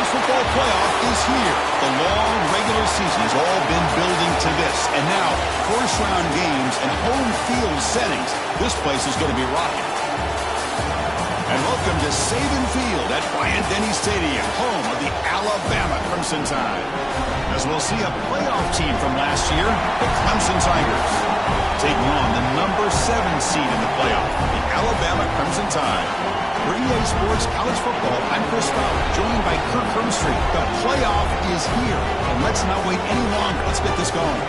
college football playoff is here. The long regular season has all been building to this. And now, first-round games and home field settings. This place is going to be rocking. And welcome to Saban Field at Bryant-Denny Stadium, home of the Alabama Crimson Tide. As we'll see a playoff team from last year, the Clemson Tigers, taking on the number 7 seed in the playoff, the Alabama Crimson Tide. For EA Sports College Football, I'm Chris Fowler, joined by Kirk Hermstreet. The playoff is here, and let's not wait any longer. Let's get this going.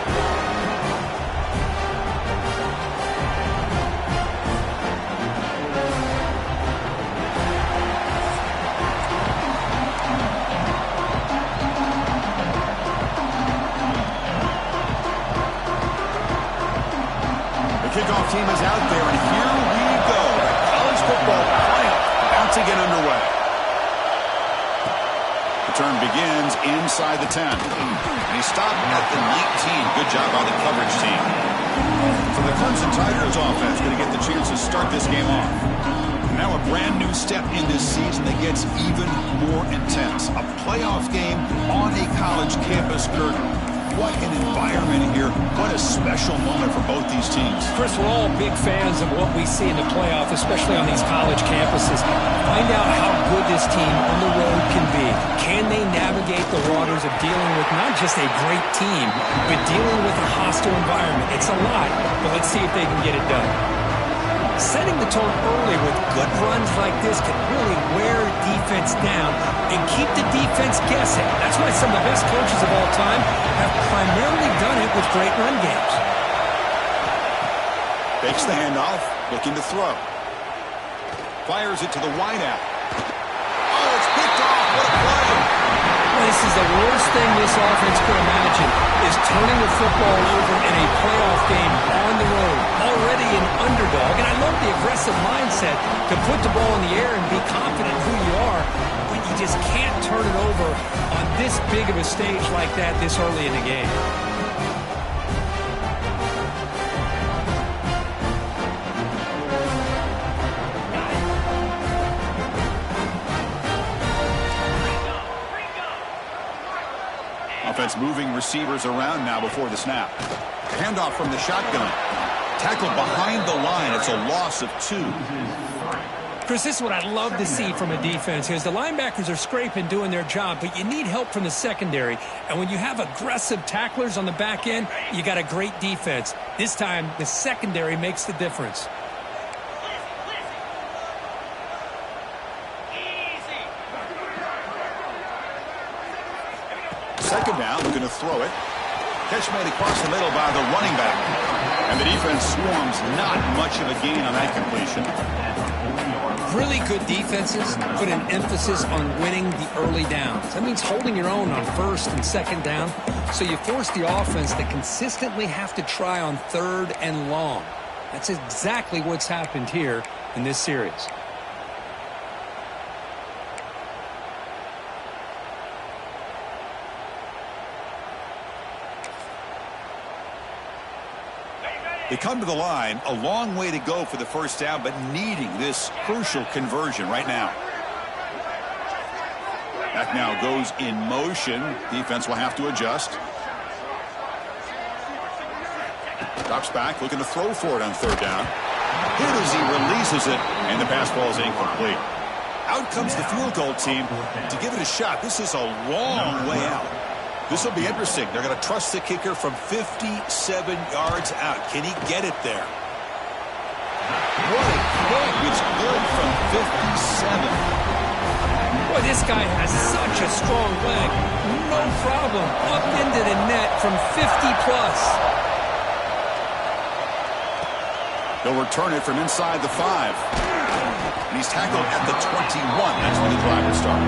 Kickoff team is out there, and here we go. The college football playoff about to get underway. The turn begins inside the 10. And he stopped at the 19. Good job by the coverage team. So the Clemson Tigers offense going to get the chance to start this game off. Now a brand new step in this season that gets even more intense. A playoff game on a college campus, Kirk. What an environment here. What a special moment for both these teams. Chris, we're all big fans of what we see in the playoff, especially on these college campuses. Find out how good this team on the road can be. Can they navigate the waters of dealing with not just a great team, but dealing with a hostile environment? It's a lot, but let's see if they can get it done. Setting the tone early with good runs like this can really wear defense down and keep the defense guessing. That's why some of the best coaches of all time have primarily done it with great run games. Fakes the handoff, looking to throw. Fires it to the wideout. Oh, it's picked off. What a play. This is the worst thing this offense could imagine, is turning the football over in a playoff game on the road. Already an underdog, and I love the aggressive mindset to put the ball in the air and be confident who you are, but you just can't turn it over on this big of a stage like that this early in the game. Offense moving receivers around now before the snap. Handoff from the shotgun. Tackled behind the line. It's a loss of 2. Chris, this is what I love to see from a defense. Is the linebackers are scraping, doing their job, but you need help from the secondary. And when you have aggressive tacklers on the back end, you got a great defense. This time, the secondary makes the difference. Second down, looking to throw it. Catch made across the middle by the running back. And the defense swarms, not much of a gain on that completion. Really good defenses put an emphasis on winning the early downs. That means holding your own on first and second down. So you force the offense to consistently have to try on third and long. That's exactly what's happened here in this series. They come to the line, a long way to go for the first down, but needing this crucial conversion right now. That now goes in motion. Defense will have to adjust. Drops back, looking to throw for it on third down. Hit as he releases it, and the pass ball is incomplete. Out comes the field goal team to give it a shot. This is a long way out. This will be interesting. They're going to trust the kicker from 57 yards out. Can he get it there? What a kick. It's good from 57. Boy, this guy has such a strong leg. No problem. Up into the net from 50-plus. They'll return it from inside the 5. And he's tackled at the 21. That's where the drive will start.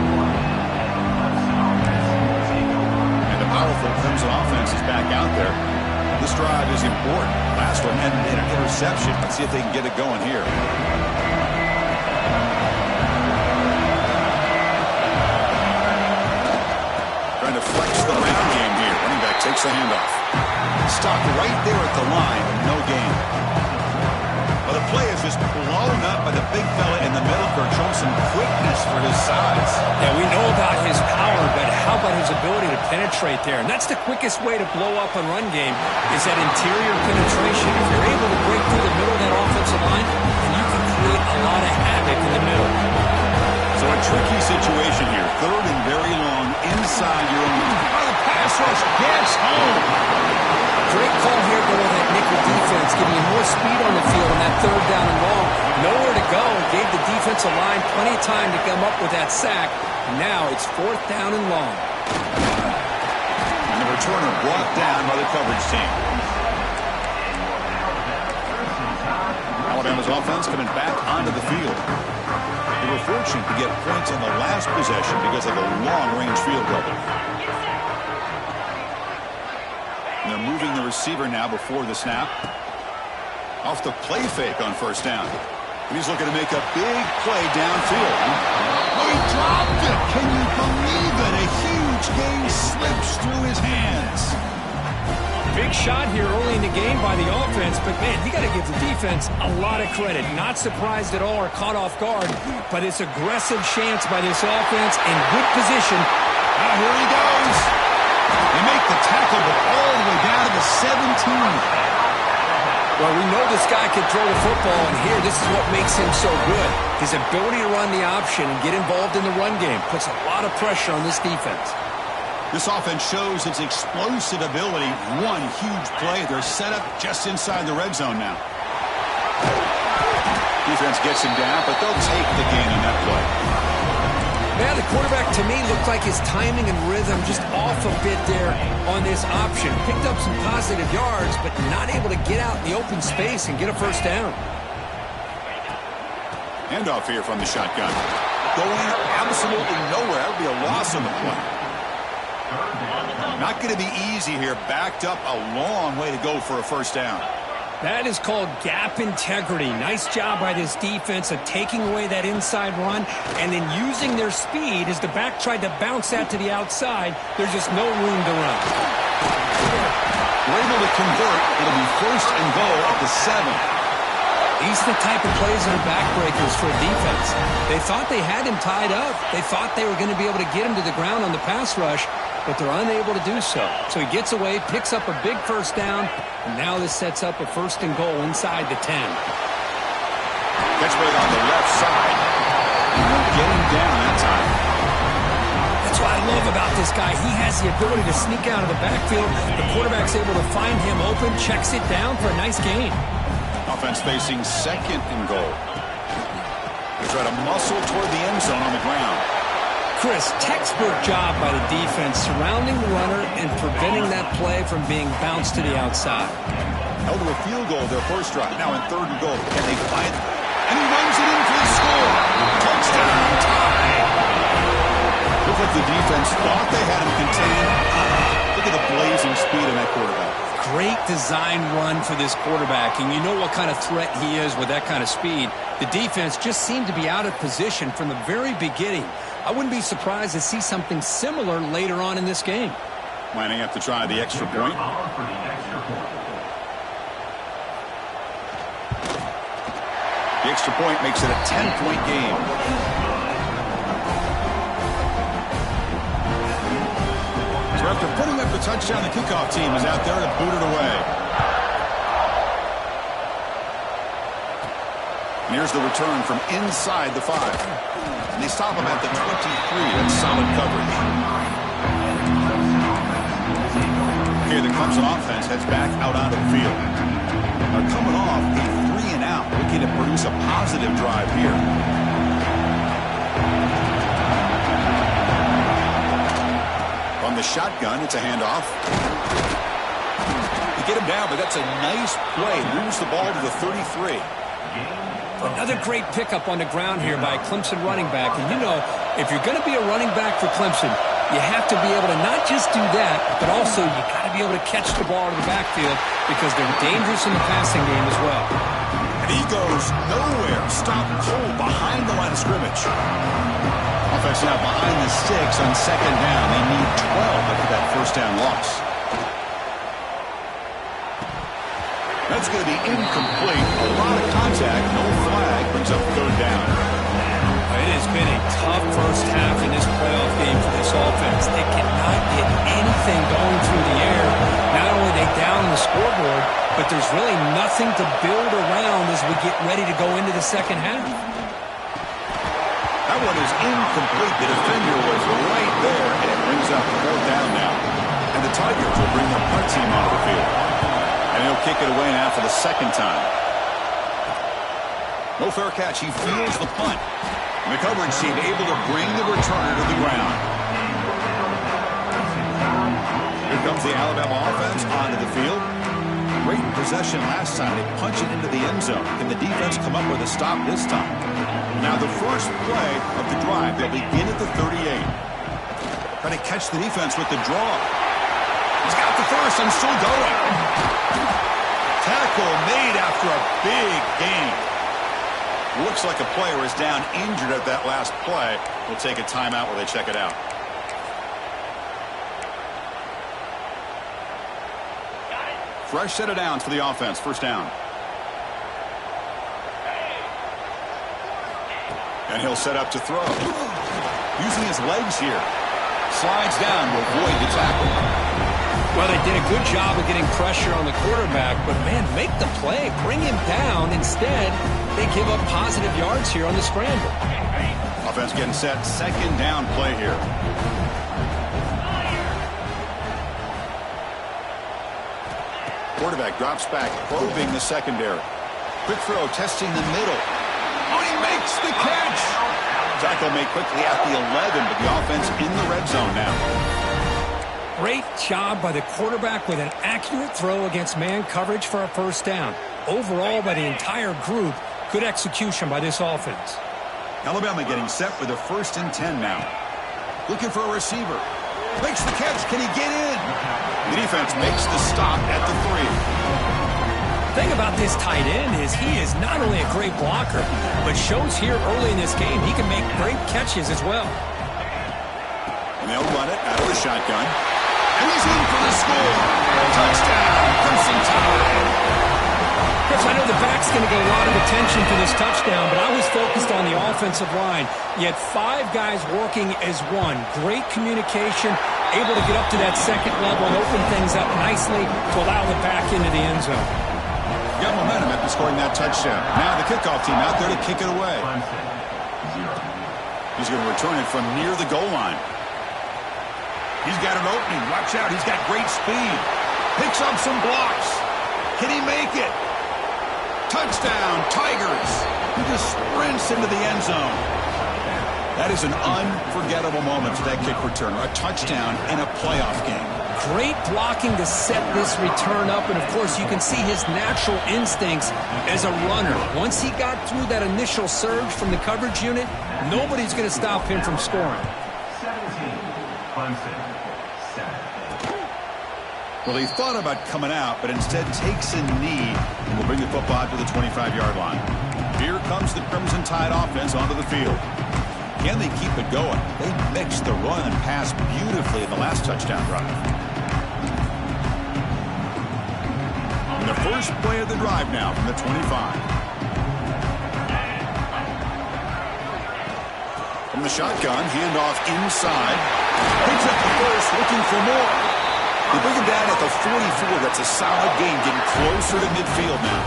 Powerful Clemson offense is back out there. This drive is important. Last one ended in an interception. Let's see if they can get it going here. Trying to flex the round game here. Running back takes the handoff. Stopped right there at the line. No gain. Well, the play is just blown up by the big fella in the middle. Showing some quickness for his size. Yeah, we know about his power penetrate there. And that's the quickest way to blow up a run game is that interior penetration. If you're able to break through the middle of that offensive line, then you can create a lot of havoc in the middle. So a tricky situation here. Third and very long inside your own. The pass rush gets home. Great call here going with that nickel defense, giving you more speed on the field on that third down and long. Nowhere to go. Gave the defensive line plenty of time to come up with that sack. And now it's fourth down and long. And the returner brought down by the coverage team. Alabama's offense coming back onto the field. They were fortunate to get points on the last possession because of a long-range field goal. And they're moving the receiver now before the snap. Off the play fake on first down. And he's looking to make a big play downfield. Oh, he dropped it! Can you believe it? A huge gain slips through his hands. Big shot here early in the game by the offense, but man, you got to give the defense a lot of credit. Not surprised at all or caught off guard, but it's aggressive chance by this offense in good position. Now here he goes. They make the tackle, but all the way down to the 17. Well, we know this guy can throw the football, and here, this is what makes him so good. His ability to run the option and get involved in the run game puts a lot of pressure on this defense. This offense shows its explosive ability. One huge play. They're set up just inside the red zone now. Defense gets him down, but they'll take the gain on that play. Man, the quarterback, to me, looked like his timing and rhythm just off a bit there on this option. Picked up some positive yards, but not able to get out in the open space and get a first down. Handoff here from the shotgun. Going absolutely nowhere. That would be a loss on the play. Not going to be easy here. Backed up a long way to go for a first down. That is called gap integrity. Nice job by this defense of taking away that inside run and then using their speed as the back tried to bounce that to the outside. There's just no room to run. We're able to convert. It'll be first and goal at the 7. These are the type of plays that are backbreakers for a defense. They thought they had him tied up. They thought they were going to be able to get him to the ground on the pass rush, but they're unable to do so. So he gets away, picks up a big first down, and now this sets up a first and goal inside the 10. Catch weight on the left side. Getting down that time. That's what I love about this guy. He has the ability to sneak out of the backfield. The quarterback's able to find him open, checks it down for a nice gain. Offense facing second and goal. They try to muscle toward the end zone on the ground. Chris, textbook job by the defense surrounding the runner and preventing that play from being bounced to the outside. Held to a field goal their first drive. Now in third and goal. Can they find it? And he runs it in for the score. Touchdown tie. Looked like the defense thought they had him contained. Look at the blazing speed of that quarterback. Great design run for this quarterback, and you know what kind of threat he is with that kind of speed. The defense just seemed to be out of position from the very beginning. I wouldn't be surprised to see something similar later on in this game. Lining up to try the extra point. The extra point makes it a 10-point game. So after putting up the touchdown, the kickoff team is out there to boot it away. And here's the return from inside the 5. And they stop him at the 23. That's solid coverage. Here, the Clemson offense heads back out onto the field. Now coming off a 3-and-out, looking to produce a positive drive here. From the shotgun, it's a handoff. They get him down, but that's a nice play. Moves the ball to the 33. Another great pickup on the ground here by a Clemson running back. And you know, if you're going to be a running back for Clemson, you have to be able to not just do that, but also you got to be able to catch the ball in the backfield because they're dangerous in the passing game as well. And he goes nowhere. Stop cold behind the line of scrimmage. Offense now behind the 6 on second down. They need 12 after that first down loss. That's going to be incomplete. A lot of contact. No flag. Brings up third down. It has been a tough first half in this playoff game for this offense. They cannot get any anything going through the air. Not only are they down on the scoreboard, but there's really nothing to build around as we get ready to go into the second half. That one is incomplete. The defender was right there, and it brings up 4th down now. And the Tigers will bring the punt team onto the field. And he'll kick it away now for the 2nd time. No fair catch. He feels the punt. And the coverage team able to bring the returner to the ground. Here comes the Alabama offense onto the field. Great possession last time. They punch it into the end zone. Can the defense come up with a stop this time? Now the first play of the drive. They'll begin at the 38. Trying to catch the defense with the draw. He's got the first and still going. Tackle made after a big gain. Looks like a player is down injured at that last play. We'll take a timeout while they check it out. Fresh set of downs for the offense. 1st down. And he'll set up to throw. Using his legs here. Slides down to avoid the tackle. Well, they did a good job of getting pressure on the quarterback, but, man, make the play. Bring him down. Instead, they give up positive yards here on the scramble. Offense getting set. 2nd down play here. Quarterback drops back, probing the secondary. Quick throw, testing the middle. Oh, he makes the catch! Tackle made quickly at the 11, but the offense in the red zone now. Great job by the quarterback with an accurate throw against man coverage for a 1st down. Overall, by the entire group, good execution by this offense. Alabama getting set for the 1st and 10 now. Looking for a receiver. Makes the catch. Can he get in? The defense makes the stop at the 3. The thing about this tight end is he is not only a great blocker, but shows here early in this game he can make great catches as well. And they'll run it out of the shotgun. And he's in for the score. Touchdown, Clemson Tide. Chris, I know the back's going to get a lot of attention for this touchdown, but I was focused on the offensive line. You had 5 guys working as one. Great communication, able to get up to that 2nd level and open things up nicely to allow the back into the end zone. Got momentum after scoring that touchdown. Now the kickoff team out there to kick it away. He's going to return it from near the goal line. He's got an opening. Watch out. He's got great speed. Picks up some blocks. Can he make it? Touchdown, Tigers. He just sprints into the end zone. That is an unforgettable moment for that kick returner. A touchdown in a playoff game. Great blocking to set this return up, and of course you can see his natural instincts as a runner. Once he got through that initial surge from the coverage unit, nobody's going to stop him from scoring. 17, Clemson, 7. Well, he thought about coming out, but instead takes a knee and will bring the football out to the 25-yard line. Here comes the Crimson Tide offense onto the field. Can they keep it going? They mixed the run and pass beautifully in the last touchdown drive. And the first play of the drive now from the 25. From the shotgun, handoff inside. Picks up the first, looking for more. They bring him down at the 44. That's a solid gain, getting closer to midfield now.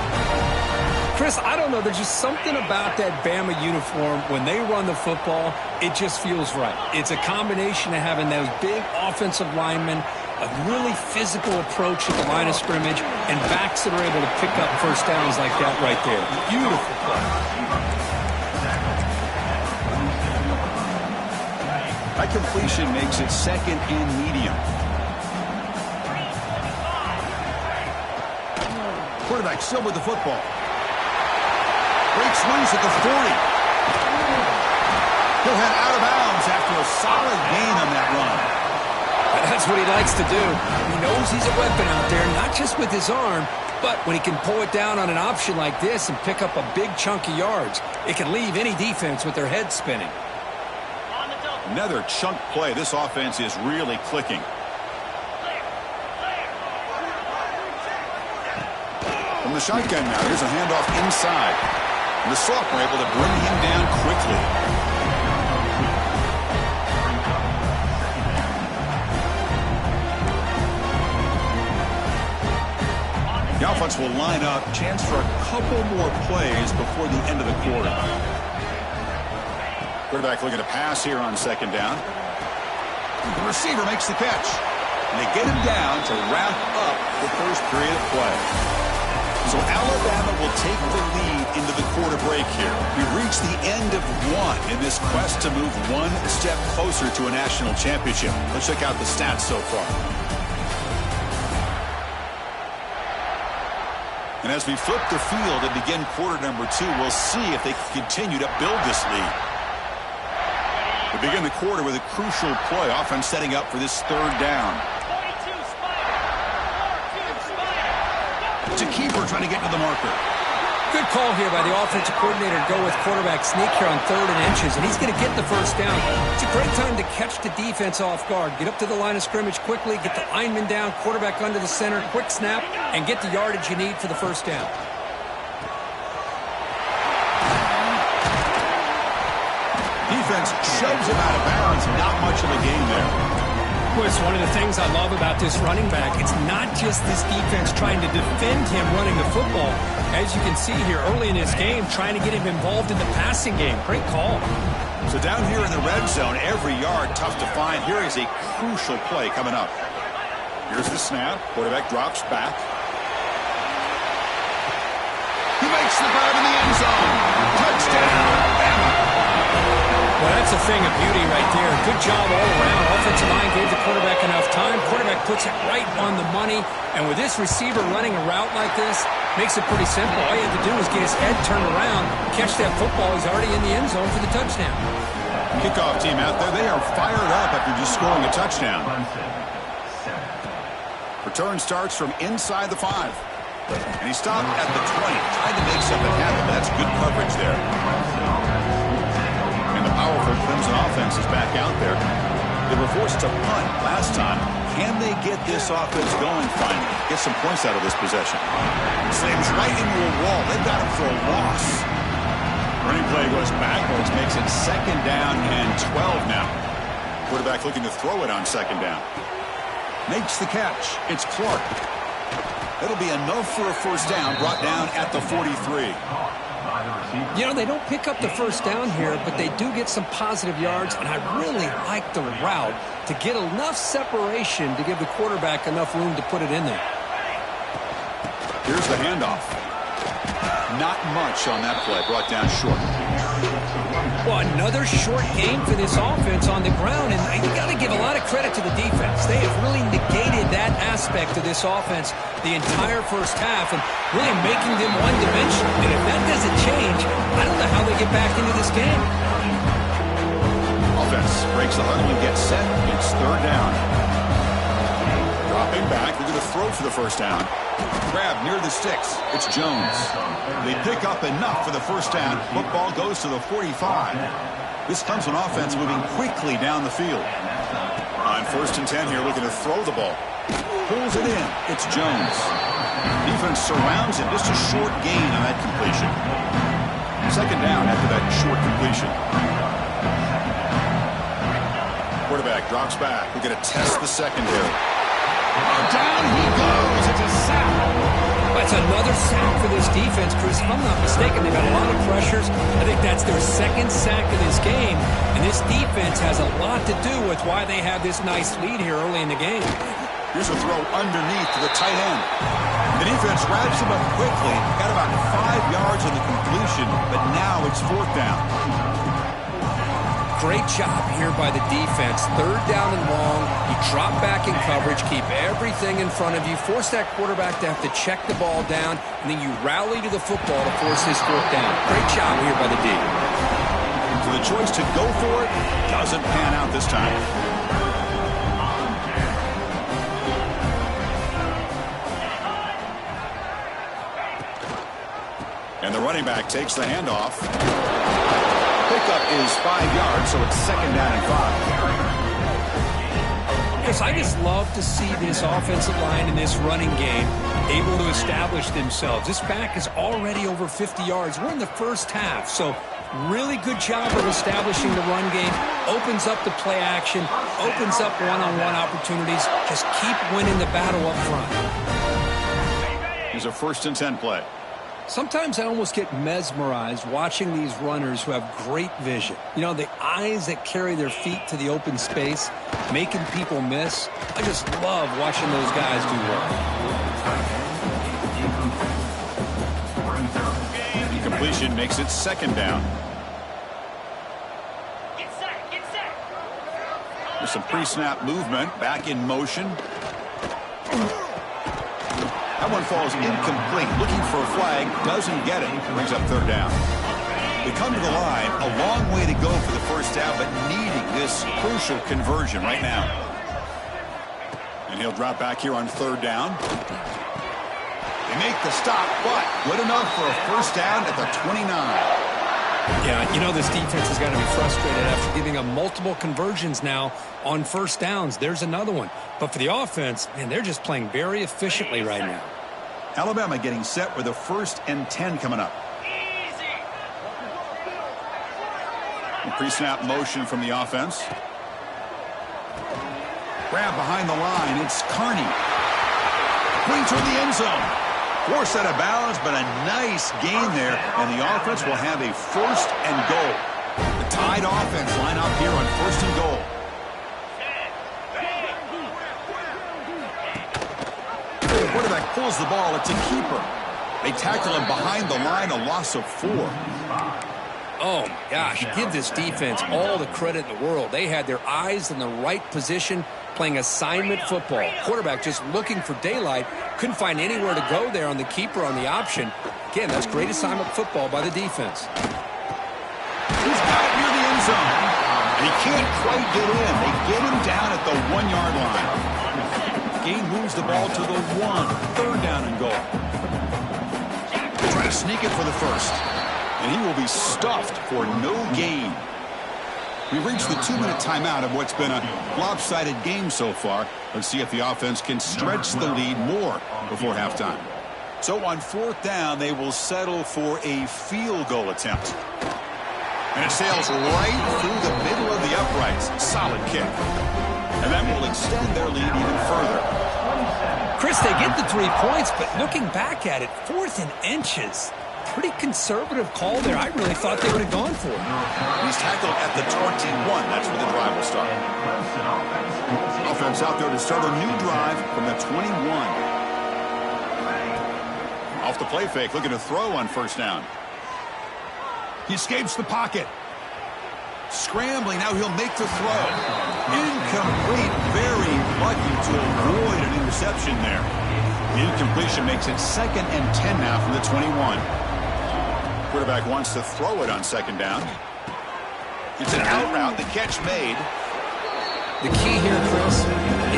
Chris, I don't know. There's just something about that Bama uniform. When they run the football, it just feels right. It's a combination of having those big offensive linemen, a really physical approach at the line of scrimmage, and backs that are able to pick up first downs like that right there. Beautiful play. That completion makes it 2nd and medium. Quarterback still with the football. Great swings at the 40. He'll head out of bounds after a solid gain on that run. That's what he likes to do. He knows he's a weapon out there, not just with his arm, but when he can pull it down on an option like this and pick up a big chunk of yards, it can leave any defense with their head spinning. Another chunk play. This offense is really clicking. From the shotgun now, here's a handoff inside. And the sophomore able to bring him down quickly. The offense will line up. Chance for a couple more plays before the end of the quarter. Quarterback looking to pass here on second down. The receiver makes the catch. And they get him down to wrap up the first period of play. So Alabama will take the lead into the quarter break here. We've reached the end of one in this quest to move one step closer to a national championship. Let's check out the stats so far. And as we flip the field and begin quarter number 2, we'll see if they can continue to build this lead. We begin the quarter with a crucial play. Offense setting up for this third down. It's a keeper trying to get to the marker. Good call here by the offensive coordinator to go with quarterback sneak here on 3rd and inches, and he's going to get the first down. It's a great time to catch the defense off guard. Get up to the line of scrimmage quickly, get the lineman down, quarterback under the center, quick snap, and get the yardage you need for the first down. Defense shoves him out of bounds. Not much of a gain there. Well, it's one of the things I love about this running back. It's not just this defense trying to defend him running the football. As you can see here early in this game, trying to get him involved in the passing game. Great call. So down here in the red zone, every yard tough to find. Here is a crucial play coming up. Here's the snap. Quarterback drops back. He makes the grab in the end zone. Touchdown, Bama. Well, that's a thing of beauty right there. Good job all around. Offensive line gave the quarterback enough time. Quarterback puts it right on the money. And with this receiver running a route like this, makes it pretty simple. All you have to do is get his head turned around, catch that football. He's already in the end zone for the touchdown. Kickoff team out there. They are fired up after just scoring a touchdown. Return starts from inside the 5. And he stopped at the 20. Tried to make something happen, but that's good coverage there. Powerful Clemson offense is back out there. They were forced to punt last time. Can they get this offense going finally? Get some points out of this possession. Slams right into a wall. They've got him for a loss. Running play goes backwards, makes it 2nd down and 12 now. Quarterback looking to throw it on 2nd down. Makes the catch. It's Clark. That'll be enough for a first down, brought down at the 43. You know, they don't pick up the first down here, but they do get some positive yards, and I really like the route to get enough separation to give the quarterback enough room to put it in there. Here's the handoff. Not much on that play, brought down short. Well, another short game for this offense on the ground, and you got to give a lot of credit to the defense. They have really negated that aspect of this offense the entire first half and really making them one-dimensional. And if that doesn't change, I don't know how they get back into this game. Offense breaks the huddle and gets set. It's 3rd down. Dropping back. We're going to throw for the first down. Grab near the sticks. It's Jones. They pick up enough for the first down. Football goes to the 45. This comes from offense moving quickly down the field. On 1st and 10 here, looking to throw the ball. Pulls it in. It's Jones. Defense surrounds him. Just a short gain on that completion. 2nd down after that short completion. Quarterback drops back. We're going to test the secondary. Down he goes. It's a sack. That's another sack for this defense, Chris. If I'm not mistaken, they've got a lot of pressures. I think that's their 2nd sack of this game. And this defense has a lot to do with why they have this nice lead here early in the game. Here's a throw underneath to the tight end. The defense wraps him up quickly. Got about 5 yards on the completion, but now it's 4th down. Great job here by the defense. 3rd down and long. You drop back in coverage, keep everything in front of you, force that quarterback to have to check the ball down, and then you rally to the football to force this 4th down. Great job here by the D. So the choice to go for it doesn't pan out this time. And the running back takes the handoff. Pickup is 5 yards, so it's 2nd down and 5. Yes, I just love to see this offensive line in this running game able to establish themselves. This back is already over 50 yards. We're in the first half, so really good job of establishing the run game. Opens up the play action, opens up one-on-one opportunities. Just keep winning the battle up front. Here's a 1st and 10 play. Sometimes I almost get mesmerized watching these runners who have great vision. You know, the eyes that carry their feet to the open space, making people miss. I just love watching those guys do well. Incompletion makes it 2nd down. There's some pre-snap movement, back in motion. That one falls incomplete. Looking for a flag, doesn't get it. Brings up 3rd down. They come to the line, a long way to go for the 1st down, but needing this crucial conversion right now. And he'll drop back here on 3rd down. They make the stop, but good enough for a 1st down at the 29. Yeah, you know this defense has got to be frustrated after giving them multiple conversions now on 1st downs. There's another one. But for the offense, man, they're just playing very efficiently right now. Alabama getting set with a 1st and 10 coming up. Pre-snap motion from the offense. Grab behind the line. It's Carney. Going toward the end zone. Forced out of balance, but a nice gain there. And the offense will have a 1st and goal. The Tide offense line up here on 1st and goal. Quarterback pulls the ball. It's a keeper. They tackle him behind the line, a loss of 4. Oh, my gosh, give this defense all the credit in the world. They had their eyes in the right position, playing assignment football. Quarterback just looking for daylight. Couldn't find anywhere to go there on the keeper on the option. Again, that's great assignment football by the defense. He's got it near the end zone. And he can't quite get in. They get him down at the 1-yard line. Gain moves the ball to the 1. 3rd down and goal. Try to sneak it for the 1st. And he will be stuffed for no gain. We've reached the 2-minute timeout of what's been a lopsided game so far. Let's see if the offense can stretch the lead more before halftime. So on 4th down, they will settle for a field goal attempt. And it sails right through the middle of the uprights. Solid kick. And that will extend their lead even further. Chris, they get the 3 points, but looking back at it, 4th and inches. Pretty conservative call there. I really thought they would have gone for it. He's tackled at the 21. That's where the drive will start. Offense out there to start a new drive from the 21. Off the play fake, looking to throw on 1st down. He escapes the pocket. Scrambling, now he'll make the throw. Incomplete, very lucky to avoid an interception there. The incompletion makes it 2nd and 10 now from the 21. Quarterback wants to throw it on 2nd down. It's an out route, the catch made. The key here, Chris,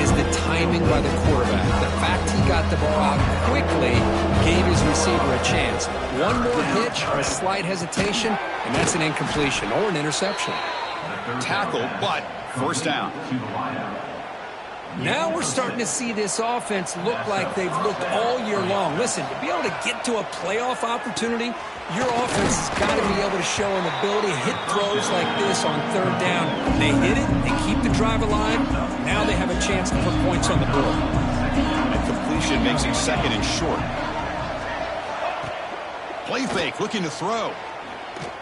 is the timing by the quarterback. The fact he got the ball out quickly gave his receiver a chance. One more hitch or a slight hesitation, and that's an incompletion or an interception. Tackle, but 1st down. Now we're starting to see this offense look like they've looked all year long. Listen, to be able to get to a playoff opportunity, your offense has got to be able to show an ability to hit throws like this on 3rd down. They hit it, they keep the drive alive. Now they have a chance to put points on the board. And completion makes it 2nd and short. Play fake, looking to throw.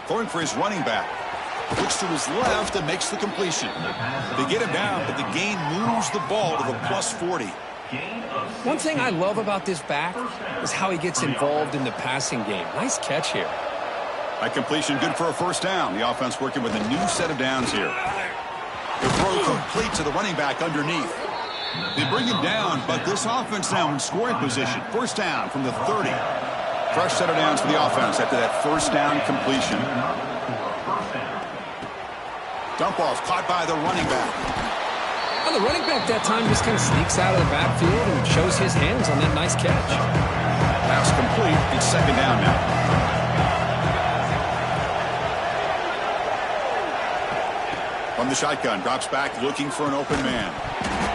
Throwing for his running back. Looks to his left and makes the completion. They get him down, but the gain moves the ball to the +40. One thing I love about this back is how he gets involved in the passing game. Nice catch here. That completion good for a 1st down. The offense working with a new set of downs here. The throw complete to the running back underneath. They bring him down, but this offense now in scoring position. 1st down from the 30. Fresh set of downs for the offense after that 1st down completion. Dump off caught by the running back. Well, the running back that time just kind of sneaks out of the backfield and shows his hands on that nice catch. Pass complete. It's 2nd down now. From the shotgun, drops back looking for an open man.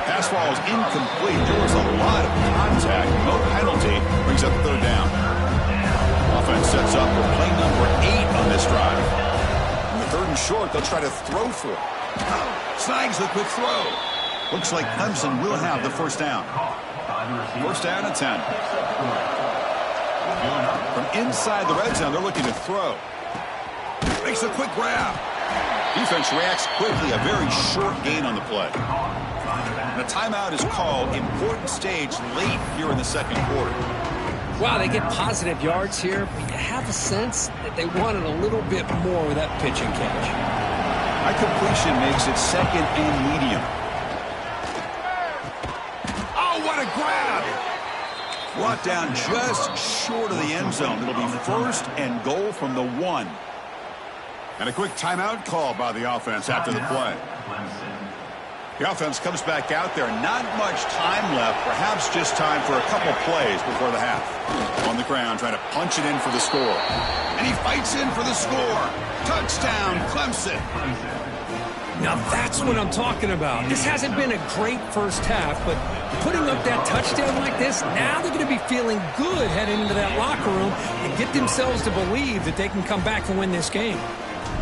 Pass ball is incomplete. There was a lot of contact. No penalty. Brings up 3rd down. Offense sets up with play number 8 on this drive. 3rd and short, they'll try to throw for it. Snags the quick throw. Looks like Clemson will have the 1st down. 1st down and 10. From inside the red zone, they're looking to throw. Makes a quick grab. Defense reacts quickly. A very short gain on the play. The timeout is called. Important stage late here in the second quarter. Wow, they get positive yards here, but you have a sense that they wanted a little bit more with that pitch and catch. High completion makes it second and medium. Oh, what a grab! Brought down just short of the end zone. It'll be first and goal from the 1. And a quick timeout call by the offense after the play. The offense comes back out there. Not much time left. Perhaps just time for a couple plays before the half. On the ground, trying to punch it in for the score. And he fights in for the score. Touchdown, Clemson. Now that's what I'm talking about. This hasn't been a great first half, but putting up that touchdown like this, now they're going to be feeling good heading into that locker room and get themselves to believe that they can come back and win this game.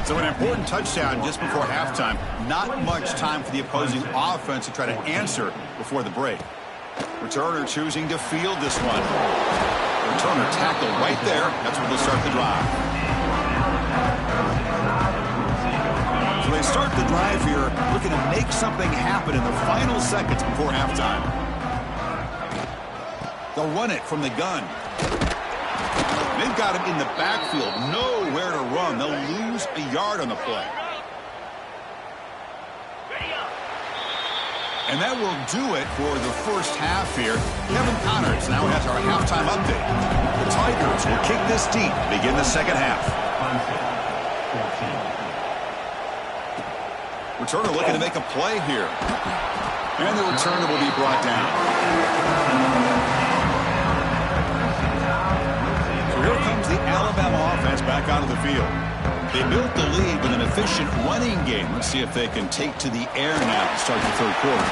So an important touchdown just before halftime. Not much time for the opposing offense to try to answer before the break. Returner choosing to field this one. Returner tackled right there. That's where they start the drive. So they start the drive here looking to make something happen in the final seconds before halftime. They'll run it from the gun. They've got him in the backfield. Nowhere to run. They'll lose a yard on the play. And that will do it for the first half here. Kevin Connors now has our halftime update. The Tigers will kick this deep to begin the second half. Returner looking to make a play here. And the returner will be brought down. So here comes the Alabama offense back onto the field. They built the lead with an efficient running game. Let's see if they can take to the air now to start the third quarter.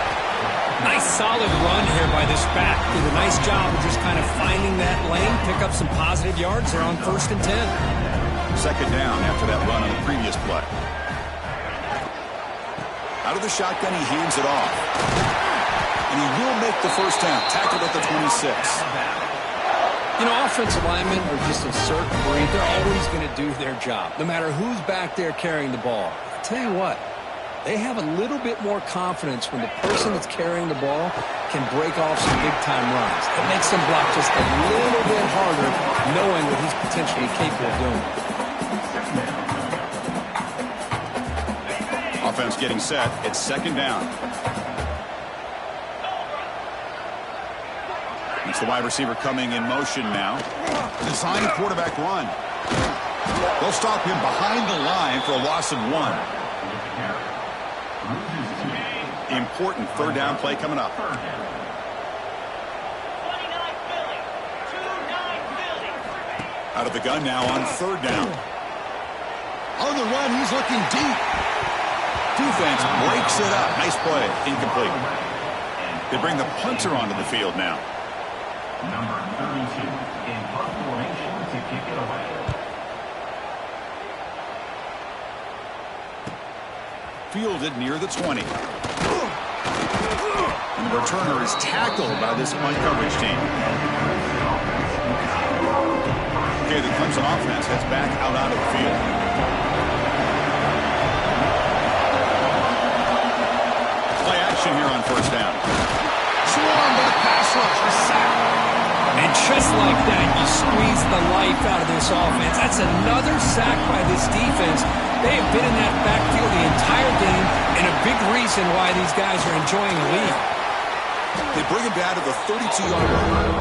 Nice solid run here by this back. Did a nice job of just kind of finding that lane, pick up some positive yards there on 1st and 10. Second down after that run on the previous play. Out of the shotgun, he hands it off. And he will make the first down. Tackled at the 26. You know, offensive linemen are just a certain breed. They're always going to do their job, no matter who's back there carrying the ball. I'll tell you what, they have a little bit more confidence when the person that's carrying the ball can break off some big-time runs. It makes them block just a little bit harder, knowing what he's potentially capable of doing. Offense getting set. It's second down. It's the wide receiver coming in motion now. Design quarterback run. They'll stop him behind the line for a loss of 1. Important third down play coming up. Out of the gun now on third down. On the run, he's looking deep. Defense breaks it up. Nice play. Incomplete. They bring the punter onto the field now. Number 32 in punt formation to kick it away. Fielded near the 20. And the returner is tackled by this punt coverage team. Okay, the Clemson offense heads back out onto the field. Play action here on first down. Swarmed by the pass rush. A sack. And just like that, you squeeze the life out of this offense. That's another sack by this defense. They have been in that backfield the entire game, and a big reason why these guys are enjoying the lead. They bring him down to the 32-yard line.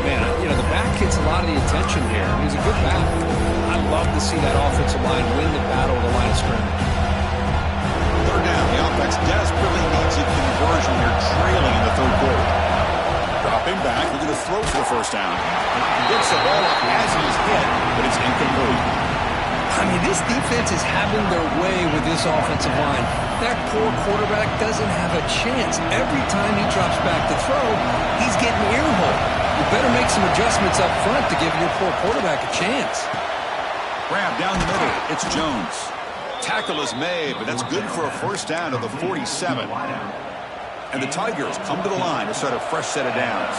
Man, you know, the back gets a lot of the attention here. He's a good back. I'd love to see that offensive line win the battle of the line of scrimmage. Third down. The offense desperately needs a conversion here, trailing in the third quarter. Dropping back, looking to throw for the first down. He gets the ball up as he's hit, but it's incomplete. I mean, this defense is having their way with this offensive line. That poor quarterback doesn't have a chance. Every time he drops back to throw, he's getting earholed. You better make some adjustments up front to give your poor quarterback a chance. Grab down the middle. It's Jones. Tackle is made, but that's good for a first down to the 47. And the Tigers come to the line to start a fresh set of downs.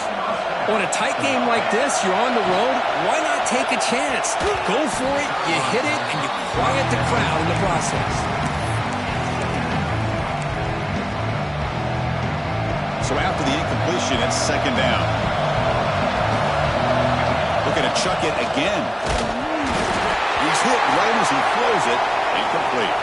On a tight game like this, you're on the road, why not take a chance? Go for it, you hit it, and you quiet the crowd in the process. So after the incompletion, it's second down. Looking to chuck it again. He's hit right as he throws it. Incomplete.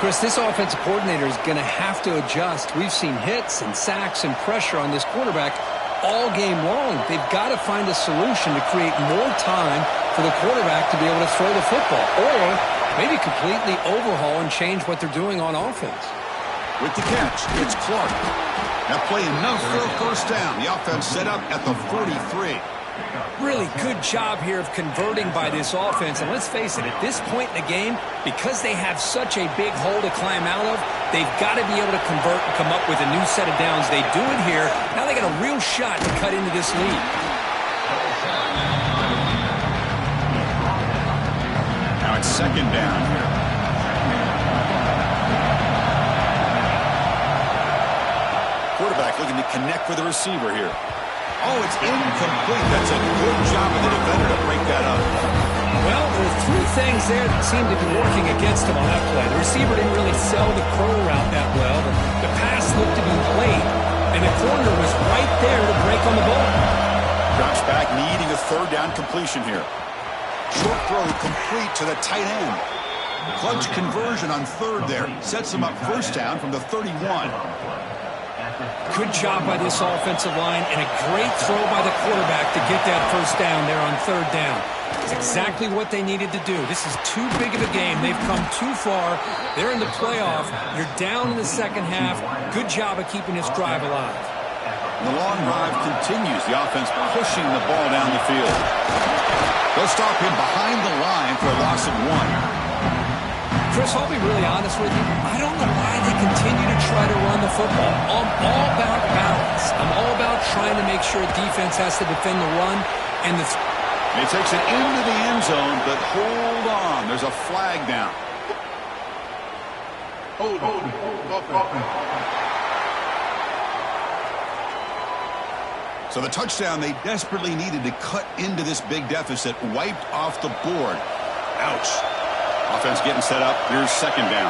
Chris, this offensive coordinator is going to have to adjust. We've seen hits and sacks and pressure on this quarterback all game long. They've got to find a solution to create more time for the quarterback to be able to throw the football, or maybe completely overhaul and change what they're doing on offense. With the catch, it's Clark. Now play enough for a first down. The offense set up at the 43. Really good job here of converting by this offense. And let's face it, at this point in the game, because they have such a big hole to climb out of, they've got to be able to convert and come up with a new set of downs. They do it here. Now they got a real shot to cut into this lead. Now it's second down here. Quarterback looking to connect with the receiver here. Oh, it's incomplete. That's a good job of the defender to break that up. Well, there are three things there that seem to be working against him on that play. The receiver didn't really sell the curl route that well. The pass looked to be late, and the corner was right there to break on the ball. Drops back, needing a third down completion here. Short throw complete to the tight end. Clutch conversion on third there. Sets him up first down from the 31. Good job by this offensive line, and a great throw by the quarterback to get that first down there on third down. It's exactly what they needed to do. This is too big of a game. They've come too far. They're in the playoff. You're down in the second half. Good job of keeping this drive alive. The long drive continues. The offense pushing the ball down the field. They'll stop him behind the line for a loss of 1. Chris, I'll be really honest with you. I don't know why they continue to try to run the football. I'm all about balance. I'm all about trying to make sure defense has to defend the run. And it takes it into the end zone, but hold on. There's a flag down. Hold. So the touchdown they desperately needed to cut into this big deficit wiped off the board. Ouch. Offense getting set up. Here's second down.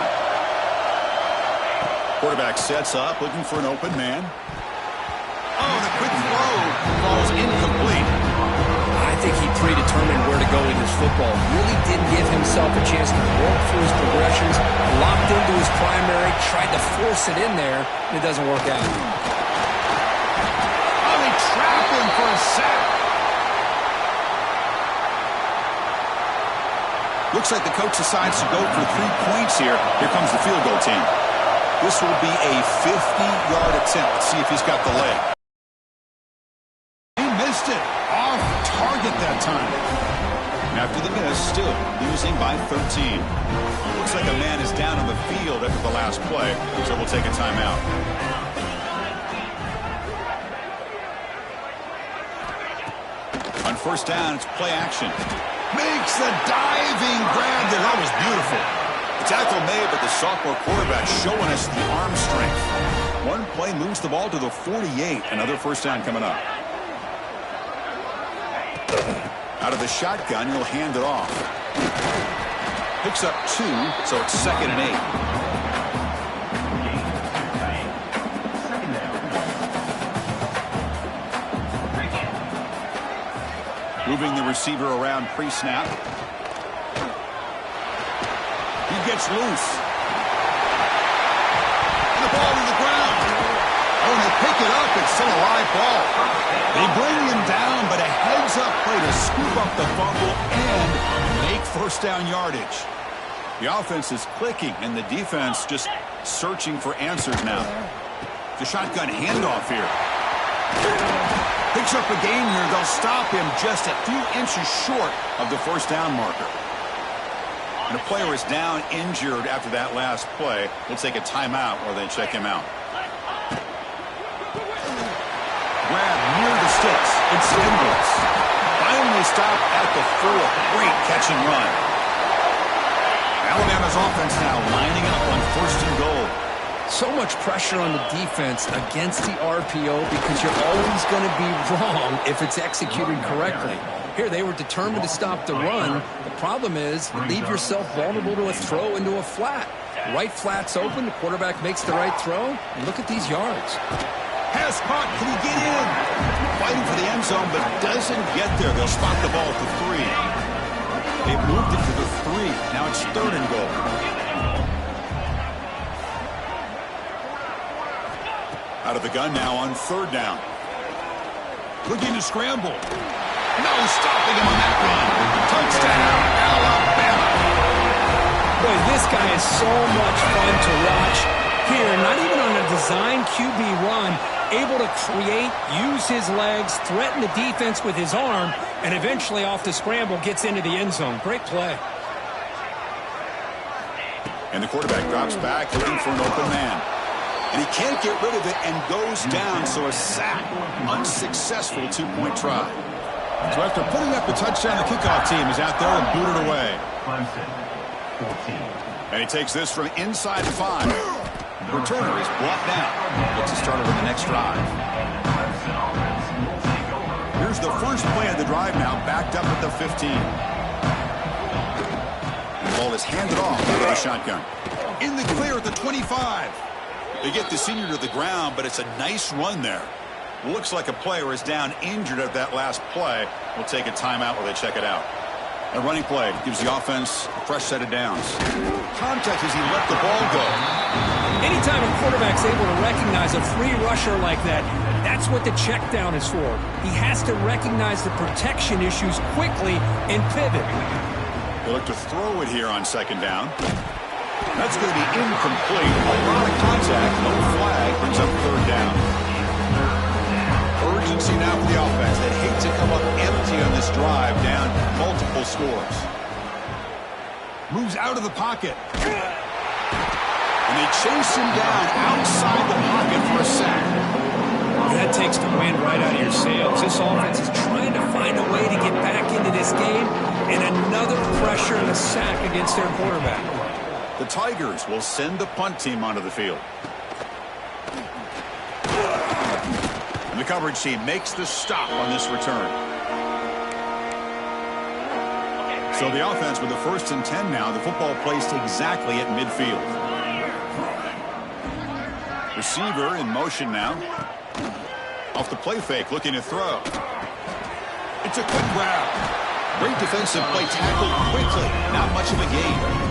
Quarterback sets up, looking for an open man. Oh, the quick throw falls incomplete. I think he predetermined where to go with his football. Really didn't give himself a chance to work through his progressions. Locked into his primary, tried to force it in there, and it doesn't work out. Oh, they trap him for a sack. Looks like the coach decides to go for 3 points here. Here comes the field goal team. This will be a 50-yard attempt. Let's see if he's got the leg. He missed it. Off target that time. After the miss, still losing by 13. Looks like a man is down on the field after the last play, so we'll take a timeout. On first down, it's play action. Makes the diving grab there. That was beautiful. The tackle made, but the sophomore quarterback showing us the arm strength. One play moves the ball to the 48. Another first down coming up. Out of the shotgun, he'll hand it off. Picks up 2, so it's second and 8. Moving the receiver around pre-snap. He gets loose. And the ball to the ground. Oh, and they pick it up. It's still a live ball. They bring him down, but a heads-up play to scoop up the fumble and make first down yardage. The offense is clicking, and the defense just searching for answers now. The shotgun handoff here. Picks up a gain here. They'll stop him just a few inches short of the first down marker. And the player is down injured after that last play. We'll take a timeout while they check him out. Grab near the sticks. It's Edwards. Finally stopped at the 4. Great catch and run. Alabama's offense now lining up on first and goal. so much pressure on the defense against the RPO because you're always going to be wrong if it's executed correctly. Here, they were determined to stop the run. The problem is you leave yourself vulnerable to a throw into a flat. Right flat's open, the quarterback makes the right throw, and look at these yards. Pass caught, can he get in? Fighting for the end zone, but doesn't get there. They'll spot the ball at the 3. They've moved it to the 3. Now it's 3rd and goal. Out of the gun now on 3rd down. Looking to scramble. No stopping him on that run. Touchdown, Alabama. Boy, this guy is so much fun to watch. Here, not even on a design QB run, able to create, use his legs, threaten the defense with his arm, and eventually off the scramble gets into the end zone. Great play. And the quarterback drops back looking for an open man. And he can't get rid of it and goes down, so a sack. Unsuccessful 2-point try. So after putting up the touchdown, the kickoff team is out there and booted away. And he takes this from inside 5. The returner is brought down. Looks to start over the next drive. Here's the first play of the drive now, backed up at the 15. The ball is handed off out of the shotgun. In the clear at the 25. They get the senior to the ground, but it's a nice run there. Looks like a player is down injured at that last play. We'll take a timeout while they check it out. A running play gives the offense a fresh set of downs. Contact as he let the ball go. Anytime a quarterback's able to recognize a free rusher like that, that's what the check down is for. He has to recognize the protection issues quickly and pivot. They look to throw it here on 2nd down. That's going to be incomplete. A lot of contact, no flag, brings up 3rd down. Urgency now for the offense. They'd hate to come up empty on this drive, down multiple scores. Moves out of the pocket. And they chase him down outside the pocket for a sack. That takes the wind right out of your sails. This offense is trying to find a way to get back into this game, and another pressure and a sack against their quarterback. The Tigers will send the punt team onto the field. And the coverage team makes the stop on this return. So the offense with the 1st and 10 now. The football placed exactly at midfield. Receiver in motion now. Off the play fake, looking to throw. It's a quick grab. Great defensive play, tackled quickly. Not much of a gain.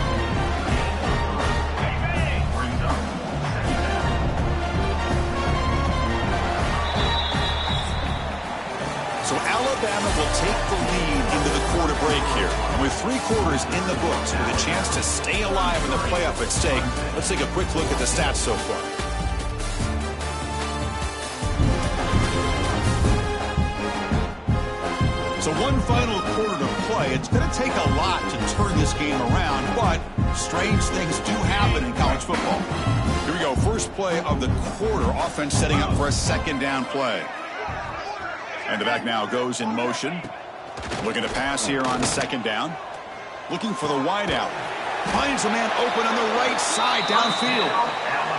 So Alabama will take the lead into the quarter break here. With 3 quarters in the books, with a chance to stay alive in the playoff at stake, let's take a quick look at the stats so far. So one final quarter to play. It's going to take a lot to turn this game around, but strange things do happen in college football. Here we go. First play of the quarter. Offense setting up for a 2nd down play. And the back now goes in motion. Looking to pass here on 2nd down. Looking for the wide out. Finds a man open on the right side downfield.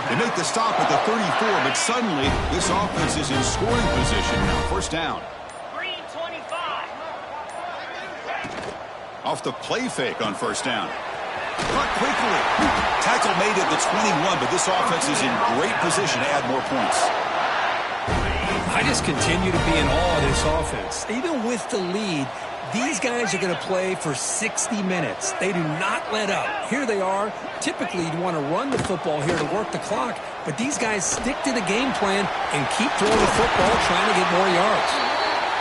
They make the stop at the 34, but suddenly this offense is in scoring position now. 1st down. Off the play fake on 1st down. Cut quickly. Tackle made at the 21, but this offense is in great position to add more points. I just continue to be in awe of this offense. Even with the lead, these guys are going to play for 60 minutes. They do not let up. Here they are. Typically, you'd want to run the football here to work the clock, but these guys stick to the game plan and keep throwing the football, trying to get more yards.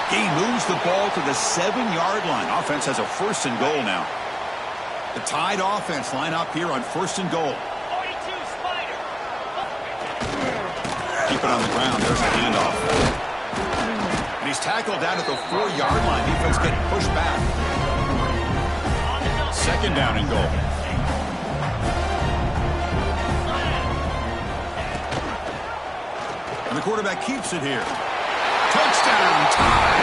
He moves the ball to the 7-yard line. Offense has a 1st and goal now. The Tide offense line up here on 1st and goal. Keep it on the ground. There's a handoff. And he's tackled down at the 4-yard line. Defense getting pushed back. 2nd down and goal. And the quarterback keeps it here. Touchdown, Tide.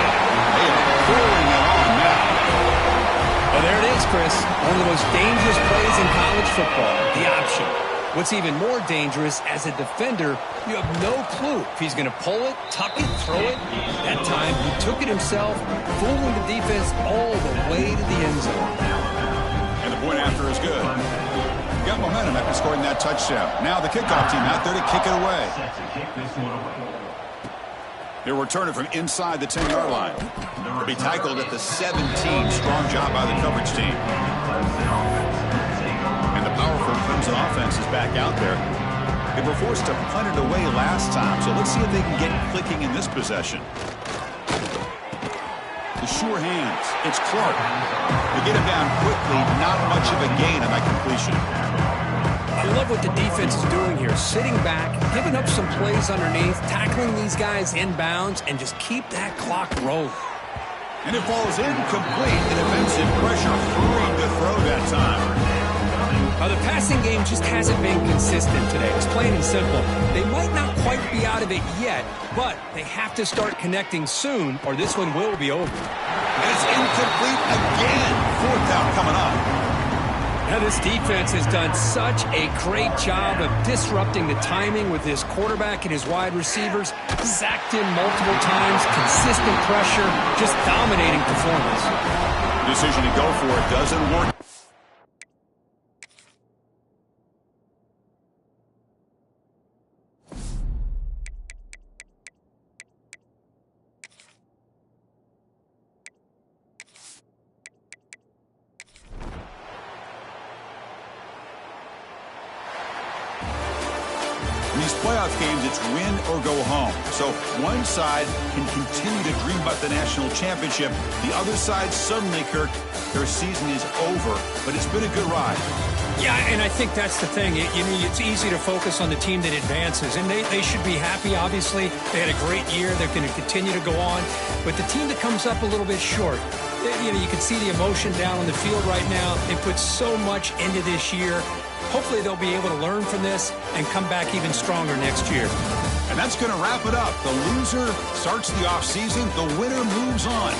They are pouring it on now. Well, there it is, Chris. One of the most dangerous plays in college football. The option. What's even more dangerous, as a defender, you have no clue if he's going to pull it, tuck it, throw it. That time, he took it himself, fooling the defense all the way to the end zone. And the point after is good. Got momentum after scoring that touchdown. Now the kickoff team out there to kick it away. They'll return it from inside the 10-yard line. They'll be tackled at the 17. Strong job by the coverage team. And the powerful Clemson offense is back out there. They were forced to punt it away last time, so let's see if they can get clicking in this possession. The sure hands. It's Clark. They get him down quickly. Not much of a gain on that completion. I love what the defense is doing here. Sitting back, giving up some plays underneath, tackling these guys inbounds, and just keep that clock rolling. And it falls incomplete. The defensive pressure hurried to throw that time. The passing game just hasn't been consistent today. It's plain and simple. They might not quite be out of it yet, but they have to start connecting soon, or this one will be over. And it's incomplete again. Fourth down coming up. Now, this defense has done such a great job of disrupting the timing with his quarterback and his wide receivers. Sacked him multiple times, consistent pressure, just dominating performance. Decision to go for it doesn't work. In these playoff games, it's win or go home. So one side can continue to dream about the national championship. The other side, suddenly, Kirk, their season is over. But it's been a good ride. Yeah, and I think that's the thing. It's easy to focus on the team that advances, and they should be happy, obviously. They had a great year. They're going to continue to go on. But the team that comes up a little bit short, you can see the emotion down on the field right now. They put so much into this year. Hopefully they'll be able to learn from this and come back even stronger next year. And that's going to wrap it up. The loser starts the offseason. The winner moves on.